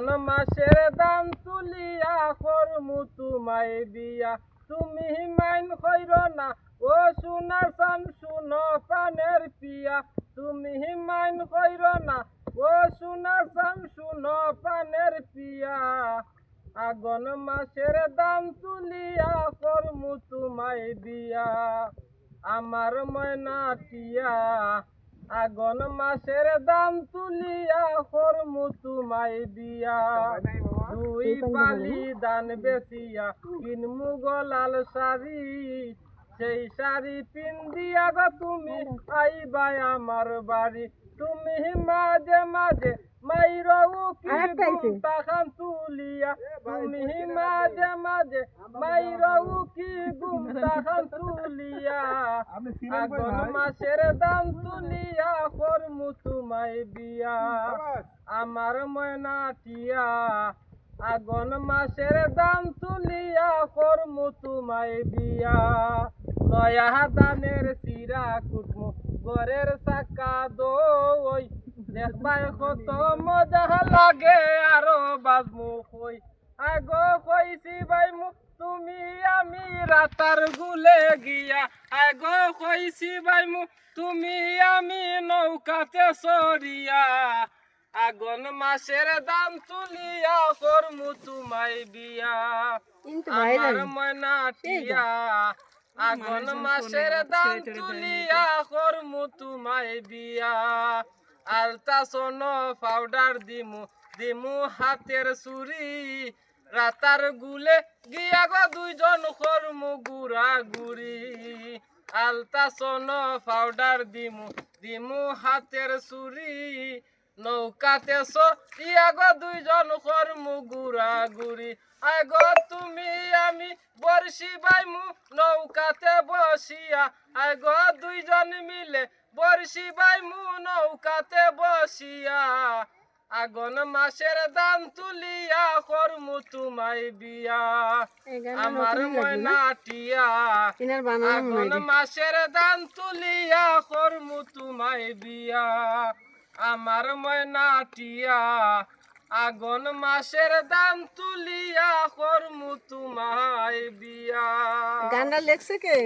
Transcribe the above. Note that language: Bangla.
মাসের দাম তুলিয়া করমু তোমায় বিয়া, তুমি মাইন কইর না ও সোনার চান শুন পানের পিয়া, তুমি মাইন কইর না ও সোনার চান শুন পানের পিয়া। আগুন মাসের দাম তুলিয়া করমু তোমায় বিয়া, আমার ময়না টিয়া। আগুন মাসের দাম তুলিয়া করমু তোমায় বিয়া, দুই পালি দান বেচিয়া কিনমু গলাল শাড়ি, সেই শাড়ি পিন্দিয়া গো তুমি আইবা আমার বাড়ি। তুমি মাঝে মাঝে মাইরও কি ঘুমটা খান তুলিয়া, তুমি মাঝে মাঝে মাইরও কি ঘুমটা খান তুলিয়া। আগুন মাসের দাম তুলিয়া করমু তোমায় বিয়া, আমার ময়না টিয়া। আগুন মাসের দাম তুলিয়া করমু তোমায় বিয়া, নয়া দানের চিরা কুটমু ঘরের চাকা দই, দেখবাই কত মজা লাগে আরো বাজমু কই। আগো কইছি বাইমু তুমি আমি রাতার গুলে গিয়া, আগো কইছি বাইমু তুমি আমি নৌকাতে সরিয়া। আগুন মাসের দাম তুলিয়া করমু তোমায় বিয়া, আমার ময়না টিয়া। আগুন মাসের দাম তুলিয়া করমু তোমায় বিয়া, আলতা সোন পাউডার দিমু দিমু হাতের চুরি, রাতার গুলে গিয়া গো দুইজন করমু গুড়া গুড়ি। আলতা সোন পাউডার দিমু দিমু হাতের চুরি, নৌকাতে সরিয়া গো দুইজন করমু গুড়া গুড়ি। আগো তুমি আমি বর্ষি বাইমু নৌকাতে বসিয়া, আগো দুইজন মিলে বর্ষি বাইমু নৌকাতে বসিয়া। আগুন মাসের দাম তুলিয়া করমু তোমায় বিয়া, আমার ময়না টিয়া। আগুন মাসের দাম তুলিয়া করমু তোমায় বিয়া, আমার ময়না টিয়া। আগুন মাসের দাম তুলিয়া করমু তোমায় বিয়া। গানটা লেখছে কে?